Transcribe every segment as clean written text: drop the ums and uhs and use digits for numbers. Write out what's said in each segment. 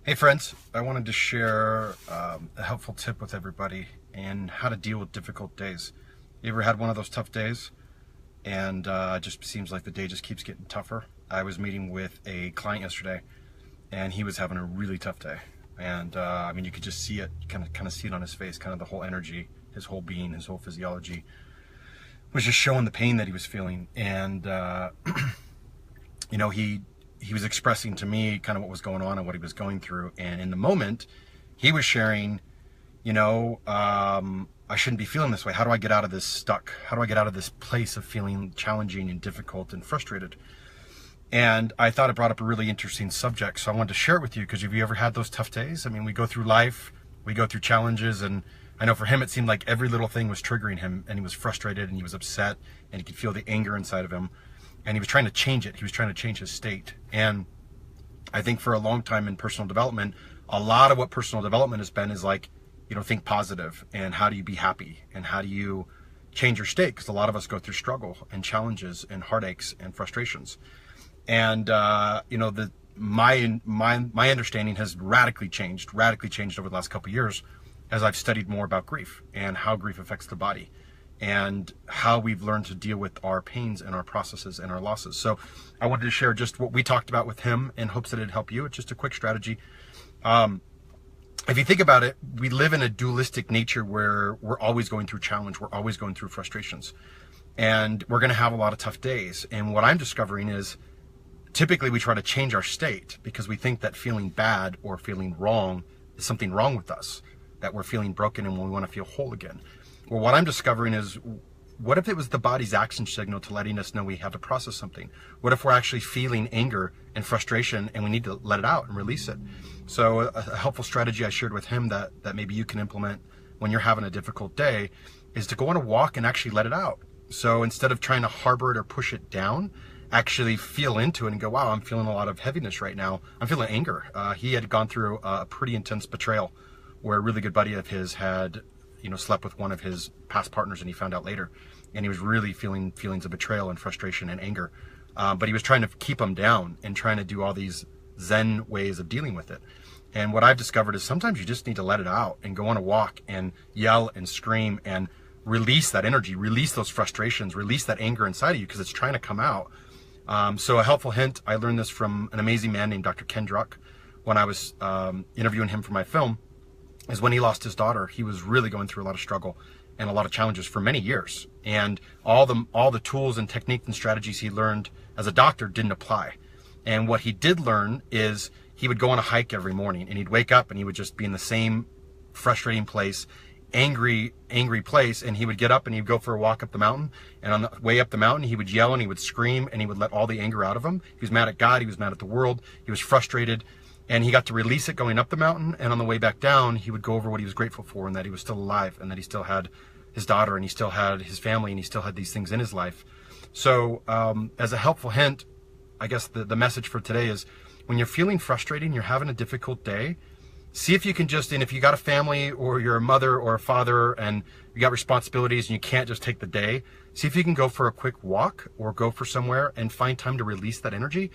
Hey friends, I wanted to share a helpful tip with everybody and how to deal with difficult days. You ever had one of those tough days and it just seems like the day just keeps getting tougher? I was meeting with a client yesterday and he was having a really tough day. And I mean, you could just see it, kind of see it on his face, kind of the whole energy, his whole being, his whole physiology was just showing the pain that he was feeling. And you know, he was expressing to me kind of what was going on and what he was going through. And in the moment, he was sharing, I shouldn't be feeling this way. How do I get out of this stuck? How do I get out of this place of feeling challenging and difficult and frustrated? And I thought it brought up a really interesting subject. So I wanted to share it with you because have you ever had those tough days? I mean, we go through life, we go through challenges, and I know for him, it seemed like every little thing was triggering him and he was frustrated and he was upset and he could feel the anger inside of him. And he was trying to change it. He was trying to change his state. And I think for a long time in personal development, a lot of what personal development has been is like, think positive and how do you be happy and how do you change your state? Because a lot of us go through struggle and challenges and heartaches and frustrations. And, my understanding has radically changed over the last couple of years as I've studied more about grief and how grief affects the body, and how we've learned to deal with our pains and our processes and our losses. So I wanted to share just what we talked about with him in hopes that it'd help you. It's just a quick strategy. If you think about it, we live in a dualistic nature where we're always going through challenge, we're always going through frustrations, and we're gonna have a lot of tough days. And what I'm discovering is typically we try to change our state because we think that feeling bad or feeling wrong is something wrong with us, that we're feeling broken and we wanna feel whole again. Well, what I'm discovering is, what if it was the body's action signal to letting us know we have to process something? What if we're actually feeling anger and frustration and we need to let it out and release it? So a helpful strategy I shared with him that maybe you can implement when you're having a difficult day is to go on a walk and actually let it out. So instead of trying to harbor it or push it down, actually feel into it and go, wow, I'm feeling a lot of heaviness right now. I'm feeling anger. He had gone through a pretty intense betrayal where a really good buddy of his had slept with one of his past partners, and he found out later, and he was really feeling feelings of betrayal and frustration and anger. But he was trying to keep them down and trying to do all these Zen ways of dealing with it. And what I've discovered is sometimes you just need to let it out and go on a walk and yell and scream and release that energy, release those frustrations, release that anger inside of you because it's trying to come out. So a helpful hint, I learned this from an amazing man named Dr. Ken Druck when I was interviewing him for my film, is when he lost his daughter. He was really going through a lot of struggle and a lot of challenges for many years. And all the tools and techniques and strategies he learned as a doctor didn't apply. And what he did learn is he would go on a hike every morning and he'd wake up and he would just be in the same frustrating place, angry place. And he would get up and he'd go for a walk up the mountain. And on the way up the mountain, he would yell and he would scream and he would let all the anger out of him. He was mad at God. He was mad at the world. He was frustrated. And he got to release it going up the mountain. And on the way back down, he would go over what he was grateful for and that he was still alive and that he still had his daughter and he still had his family and he still had these things in his life. So as a helpful hint, I guess the message for today is when you're feeling frustrated and you're having a difficult day, see if you can just, and if you got a family or you're a mother or a father and you got responsibilities and you can't just take the day, see if you can go for a quick walk or go for somewhere and find time to release that energy.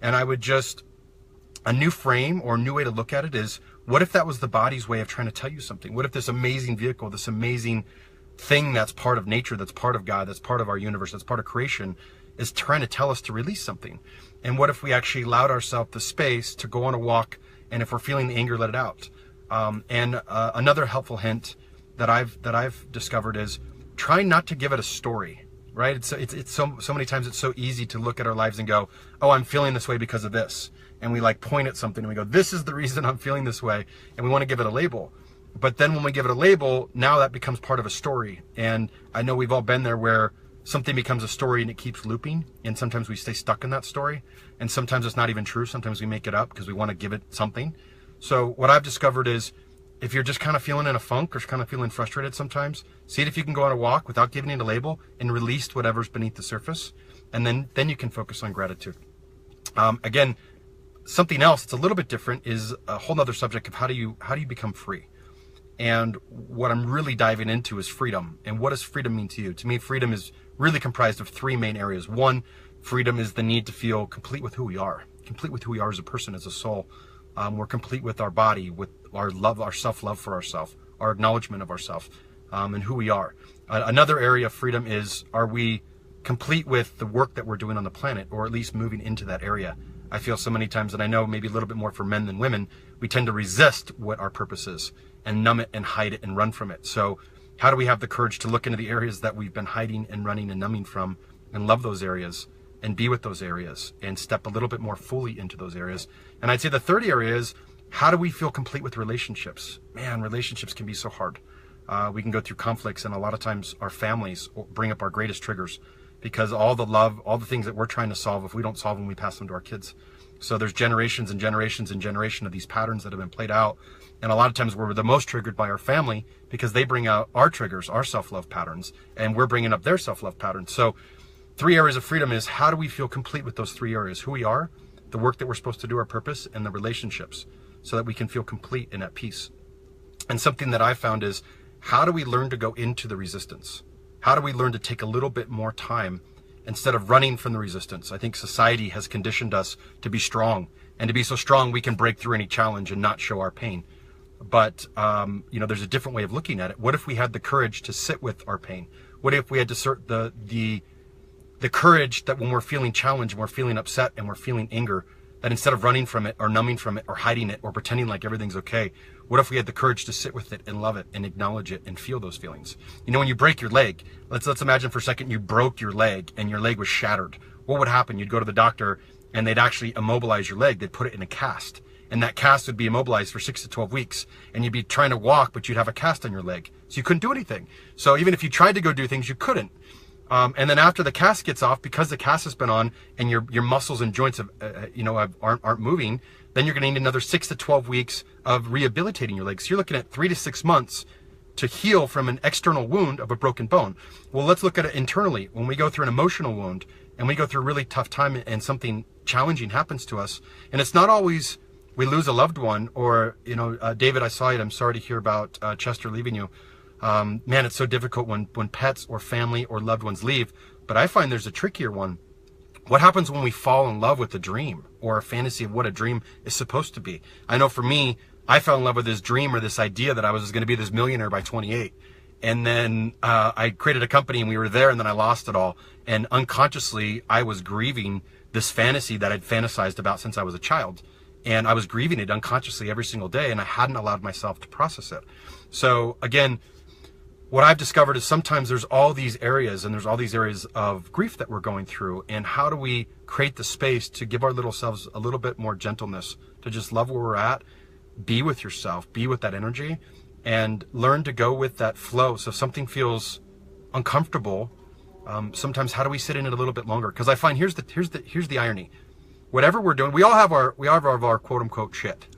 And I would just, a new frame or a new way to look at it is, what if that was the body's way of trying to tell you something? What if this amazing vehicle, this amazing thing that's part of nature, that's part of God, that's part of our universe, that's part of creation, is trying to tell us to release something? And what if we actually allowed ourselves the space to go on a walk, and if we're feeling the anger, let it out? Another helpful hint that I've discovered is try not to give it a story. Right? It's so many times it's so easy to look at our lives and go, oh, I'm feeling this way because of this. And we like point at something and we go, this is the reason I'm feeling this way. And we want to give it a label. But then when we give it a label, now that becomes part of a story. And I know we've all been there where something becomes a story and it keeps looping. And sometimes we stay stuck in that story. And sometimes it's not even true. Sometimes we make it up because we want to give it something. So what I've discovered is, if you're just kind of feeling in a funk or kind of feeling frustrated sometimes, see if you can go on a walk without giving it a label and release whatever's beneath the surface. And then you can focus on gratitude. Again, something else that's a little bit different is a whole nother subject of how do you become free? And what I'm really diving into is freedom. And what does freedom mean to you? To me, freedom is really comprised of three main areas. One, freedom is the need to feel complete with who we are as a person, as a soul. We're complete with our body, with our love, our self-love for ourselves, our acknowledgement of ourselves, and who we are. Another area of freedom is, are we complete with the work that we're doing on the planet, or at least moving into that area? I feel so many times, and I know maybe a little bit more for men than women, we tend to resist what our purpose is and numb it and hide it and run from it. So how do we have the courage to look into the areas that we've been hiding and running and numbing from, and love those areas and be with those areas and step a little bit more fully into those areas? And I'd say the third area is, how do we feel complete with relationships? Man, relationships can be so hard. We can go through conflicts, and a lot of times our families bring up our greatest triggers, because all the love, all the things that we're trying to solve, if we don't solve them, we pass them to our kids. So there's generations and generations and generation of these patterns that have been played out. And a lot of times we're the most triggered by our family, because they bring out our triggers, our self-love patterns, and we're bringing up their self-love patterns. So 3 areas of freedom is, how do we feel complete with those 3 areas? Who we are, the work that we're supposed to do, our purpose, and the relationships, so that we can feel complete and at peace. And something that I found is, how do we learn to go into the resistance? How do we learn to take a little bit more time instead of running from the resistance? I think society has conditioned us to be strong, and to be so strong we can break through any challenge and not show our pain. But there's a different way of looking at it. What if we had the courage to sit with our pain? What if we had the courage that when we're feeling challenged and we're feeling upset and we're feeling anger, that instead of running from it or numbing from it or hiding it or pretending like everything's okay, what if we had the courage to sit with it and love it and acknowledge it and feel those feelings? When you break your leg, let's imagine for a second you broke your leg and your leg was shattered. What would happen? You'd go to the doctor and they'd actually immobilize your leg. They'd put it in a cast, and that cast would be immobilized for 6 to 12 weeks. And you'd be trying to walk, but you'd have a cast on your leg. So you couldn't do anything. So even if you tried to go do things, you couldn't. And then after the cast gets off, because the cast has been on and your muscles and joints aren't moving, then you're going to need another 6 to 12 weeks of rehabilitating your legs. So you're looking at 3 to 6 months to heal from an external wound of a broken bone. Well, let's look at it internally. When we go through an emotional wound and we go through a really tough time and something challenging happens to us, and it's not always we lose a loved one, or David, I saw it. I'm sorry to hear about Chester leaving you. Man, it's so difficult when pets or family or loved ones leave. But I find there's a trickier one. What happens when we fall in love with a dream or a fantasy of what a dream is supposed to be? I know for me, I fell in love with this dream or this idea that I was going to be this millionaire by 28. And then I created a company and we were there, and then I lost it all. And unconsciously, I was grieving this fantasy that I'd fantasized about since I was a child. And I was grieving it unconsciously every single day, and I hadn't allowed myself to process it. So again, what I've discovered is sometimes there's all these areas, and there's all these areas of grief that we're going through, and how do we create the space to give our little selves a little bit more gentleness, to just love where we're at, be with yourself, be with that energy, and learn to go with that flow. So if something feels uncomfortable, sometimes how do we sit in it a little bit longer? Because I find here's the irony. Whatever we're doing, we have our quote unquote shit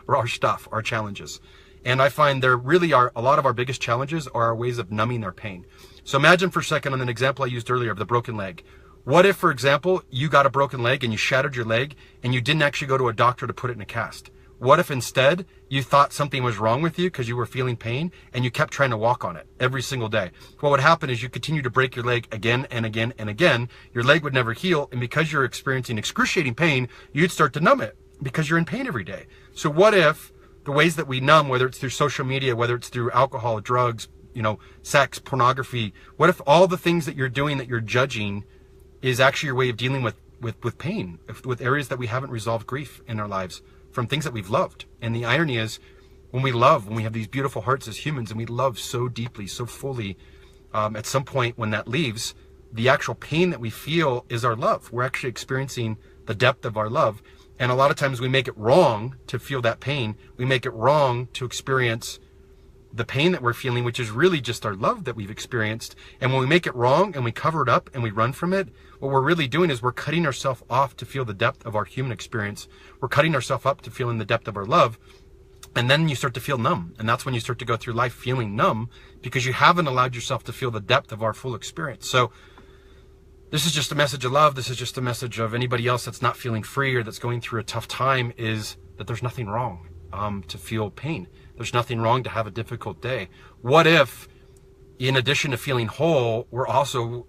or our stuff, our challenges. And I find there really are a lot of our biggest challenges are our ways of numbing our pain. So imagine for a second on an example I used earlier of the broken leg. What if, for example, you got a broken leg and you shattered your leg and you didn't actually go to a doctor to put it in a cast? What if instead you thought something was wrong with you because you were feeling pain and you kept trying to walk on it every single day? What would happen is you continue to break your leg again and again and again. Your leg would never heal, and because you're experiencing excruciating pain, you'd start to numb it because you're in pain every day. So what if the ways that we numb, whether it's through social media, whether it's through alcohol, drugs, sex, pornography, what if all the things that you're doing that you're judging is actually your way of dealing with pain, with areas that we haven't resolved grief in our lives from things that we've loved? And the irony is, when we have these beautiful hearts as humans and we love so deeply, so fully, at some point when that leaves, the actual pain that we feel is our love. We're actually experiencing the depth of our love. And a lot of times we make it wrong to feel that pain. We make it wrong to experience the pain that we're feeling, which is really just our love that we've experienced. And when we make it wrong and we cover it up and we run from it, what we're really doing is we're cutting ourselves off to feel the depth of our human experience. We're cutting ourselves up to feeling the depth of our love. And then you start to feel numb. And that's when you start to go through life feeling numb, because you haven't allowed yourself to feel the depth of our full experience. So this is just a message of love. This is just a message of anybody else that's not feeling free or that's going through a tough time, is that there's nothing wrong to feel pain. There's nothing wrong to have a difficult day. What if in addition to feeling whole,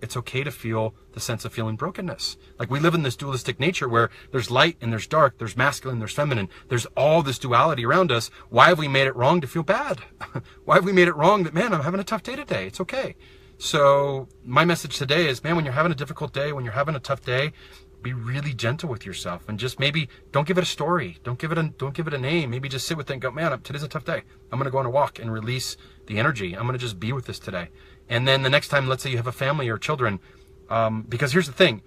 it's okay to feel the sense of feeling brokenness. Like, we live in this dualistic nature where there's light and there's dark, there's masculine, there's feminine, there's all this duality around us. Why have we made it wrong to feel bad? Why have we made it wrong that, man, I'm having a tough day today? It's okay. So my message today is, man, when you're having a difficult day, when you're having a tough day, be really gentle with yourself, and just maybe don't give it a story. Don't give it a name. Maybe just sit with it and go, man, today's a tough day. I'm going to go on a walk and release the energy. I'm going to just be with this today. And then the next time, let's say you have a family or children, because here's the thing,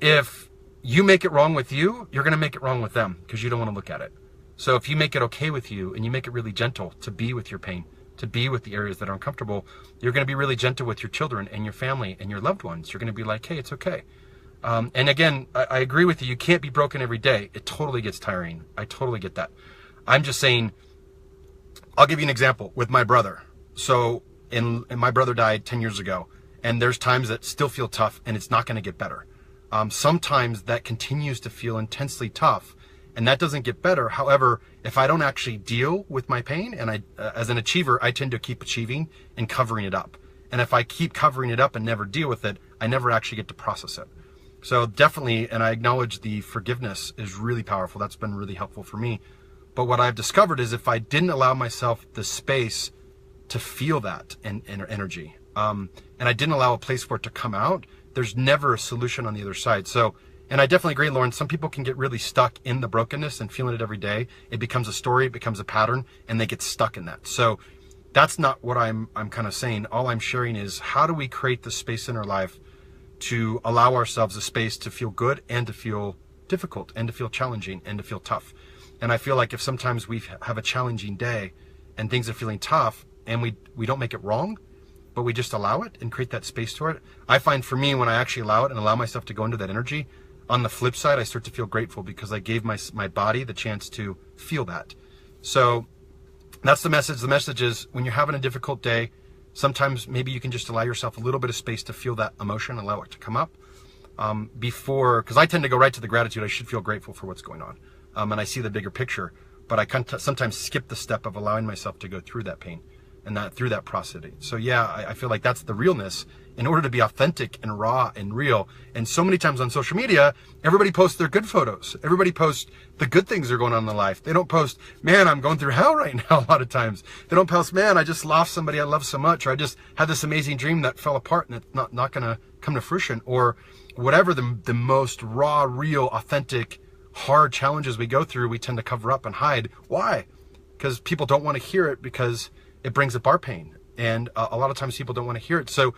if you make it wrong with you, you're going to make it wrong with them because you don't want to look at it. So if you make it okay with you and you make it really gentle to be with your pain, to be with the areas that are uncomfortable, you're going to be really gentle with your children and your family and your loved ones. You're going to be like, hey, it's okay. And again, I agree with you. You can't be broken every day. It totally gets tiring. I totally get that. I'm just saying, I'll give you an example with my brother. So and my brother died 10 years ago, and there's times that still feel tough and it's not going to get better. Sometimes that continues to feel intensely tough and that doesn't get better. However, if I don't actually deal with my pain, and as an achiever, I tend to keep achieving and covering it up. And if I keep covering it up and never deal with it, I never actually get to process it. So definitely, and I acknowledge the forgiveness is really powerful. That's been really helpful for me. But what I've discovered is if I didn't allow myself the space to feel that energy, and I didn't allow a place for it to come out, there's never a solution on the other side. So, and I definitely agree, Lauren, some people can get really stuck in the brokenness and feeling it every day. It becomes a story, it becomes a pattern, and they get stuck in that. So that's not what I'm kind of saying. All I'm sharing is, how do we create the space in our life to allow ourselves a space to feel good and to feel difficult and to feel challenging and to feel tough. And I feel like if sometimes we have a challenging day and things are feeling tough and we don't make it wrong, but we just allow it and create that space for it. I find for me, when I actually allow it and allow myself to go into that energy, on the flip side, I start to feel grateful because I gave my body the chance to feel that. So that's the message. The message is, when you're having a difficult day, sometimes maybe you can just allow yourself a little bit of space to feel that emotion, allow it to come up because I tend to go right to the gratitude. I should feel grateful for what's going on. And I see the bigger picture, but I can sometimes skip the step of allowing myself to go through that pain and through that processing. So yeah, I feel like that's the realness in order to be authentic and raw and real. And so many times on social media, everybody posts their good photos. Everybody posts the good things that are going on in their life. They don't post, man, I'm going through hell right now a lot of times. They don't post, man, I just lost somebody I love so much, or I just had this amazing dream that fell apart and it's not going to come to fruition, or whatever the most raw, real, authentic, hard challenges we go through, we tend to cover up and hide. Why? Because people don't want to hear it, because it brings up our pain. And a lot of times people don't want to hear it. So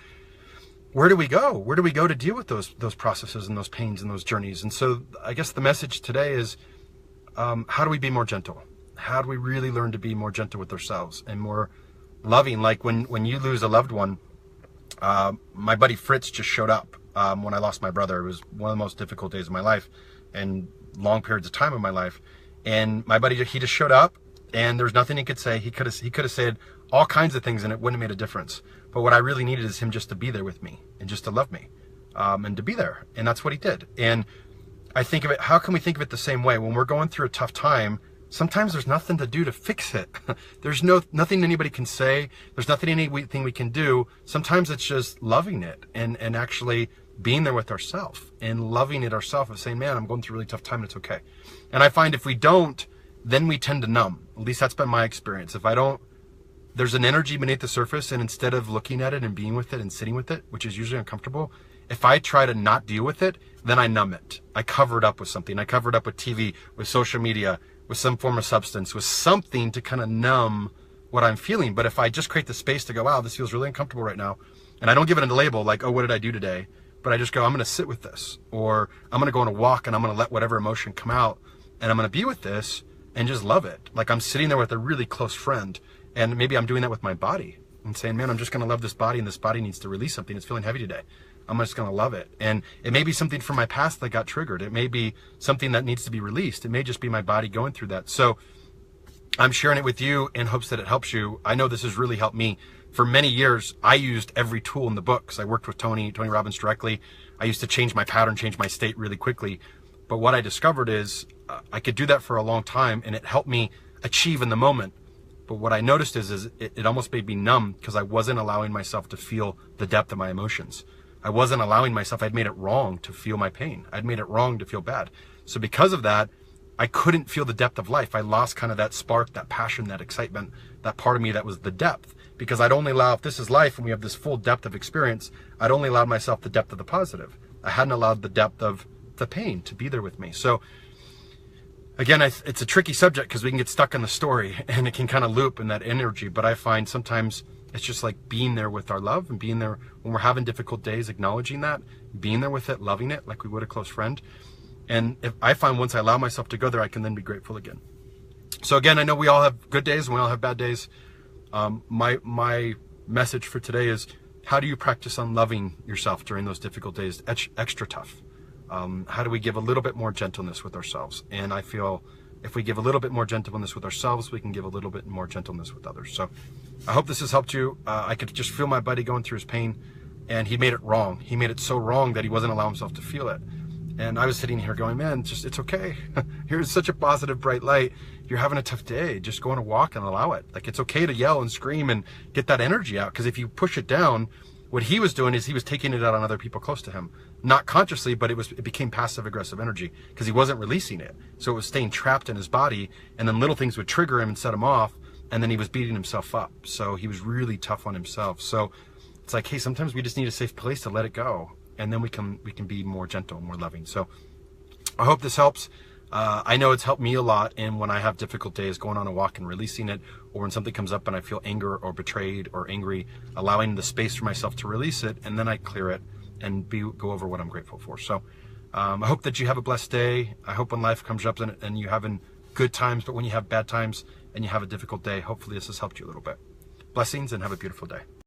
where do we go? Where do we go to deal with those processes and those pains and those journeys? And so I guess the message today is, how do we be more gentle? How do we really learn to be more gentle with ourselves and more loving? Like when you lose a loved one, my buddy Fritz just showed up when I lost my brother. It was one of the most difficult days of my life and long periods of time of my life. And my buddy, he just showed up, and there was nothing he could say. He could have said all kinds of things and it wouldn't have made a difference. But what I really needed is him just to be there with me and just to love me, and to be there. And that's what he did. And I think of it, how can we think of it the same way? When we're going through a tough time, sometimes there's nothing to do to fix it. There's nothing anybody can say. There's anything we can do. Sometimes it's just loving it and actually being there with ourselves and loving it ourselves and saying, man, I'm going through a really tough time and it's okay. And I find if we don't, then we tend to numb. At least that's been my experience. If I don't, there's an energy beneath the surface, and instead of looking at it and being with it and sitting with it, which is usually uncomfortable, if I try to not deal with it, then I numb it. I cover it up with something. I cover it up with TV, with social media, with some form of substance, with something to kind of numb what I'm feeling. But if I just create the space to go, wow, this feels really uncomfortable right now, and I don't give it a label like, oh, what did I do today? But I just go, I'm going to sit with this, or I'm going to go on a walk and I'm going to let whatever emotion come out, and I'm going to be with this and just love it. Like I'm sitting there with a really close friend, and maybe I'm doing that with my body and saying, man, I'm just going to love this body, and this body needs to release something. It's feeling heavy today. I'm just going to love it. And it may be something from my past that got triggered. It may be something that needs to be released. It may just be my body going through that. So I'm sharing it with you in hopes that it helps you. I know this has really helped me. For many years, I used every tool in the book because I worked with Tony Robbins directly. I used to change my pattern, change my state really quickly. But what I discovered is I could do that for a long time, and it helped me achieve in the moment. But what I noticed is it almost made me numb because I wasn't allowing myself to feel the depth of my emotions. I wasn't allowing myself, I'd made it wrong to feel my pain. I'd made it wrong to feel bad. So because of that, I couldn't feel the depth of life. I lost kind of that spark, that passion, that excitement, that part of me that was the depth. Because I'd only allow, if this is life and we have this full depth of experience, I'd only allowed myself the depth of the positive. I hadn't allowed the depth of the pain to be there with me. So again, it's a tricky subject because we can get stuck in the story and it can kind of loop in that energy. But I find sometimes it's just like being there with our love and being there when we're having difficult days, acknowledging that, being there with it, loving it like we would a close friend. And if I find once I allow myself to go there, I can then be grateful again. So again, I know we all have good days and we all have bad days. My message for today is, how do you practice on loving yourself during those difficult days? Extra tough. How do we give a little bit more gentleness with ourselves? And I feel if we give a little bit more gentleness with ourselves, we can give a little bit more gentleness with others. So I hope this has helped you. I could just feel my buddy going through his pain, and he made it wrong. He made it so wrong that he wasn't allowing himself to feel it. And I was sitting here going, man, it's okay. Here's such a positive, bright light. You're having a tough day. Just go on a walk and allow it. Like, it's okay to yell and scream and get that energy out. Because if you push it down, what he was doing is he was taking it out on other people close to him. Not consciously, but it became passive aggressive energy because he wasn't releasing it. So it was staying trapped in his body, and then little things would trigger him and set him off, and then he was beating himself up. So he was really tough on himself. So it's like, hey, sometimes we just need a safe place to let it go, and then we can be more gentle, more loving. So I hope this helps. I know it's helped me a lot in when I have difficult days, going on a walk and releasing it, or when something comes up and I feel anger or betrayed or angry, allowing the space for myself to release it, and then I clear it and go over what I'm grateful for. So I hope that you have a blessed day. I hope when life comes up and you're having good times, but when you have bad times and you have a difficult day, hopefully this has helped you a little bit. Blessings and have a beautiful day.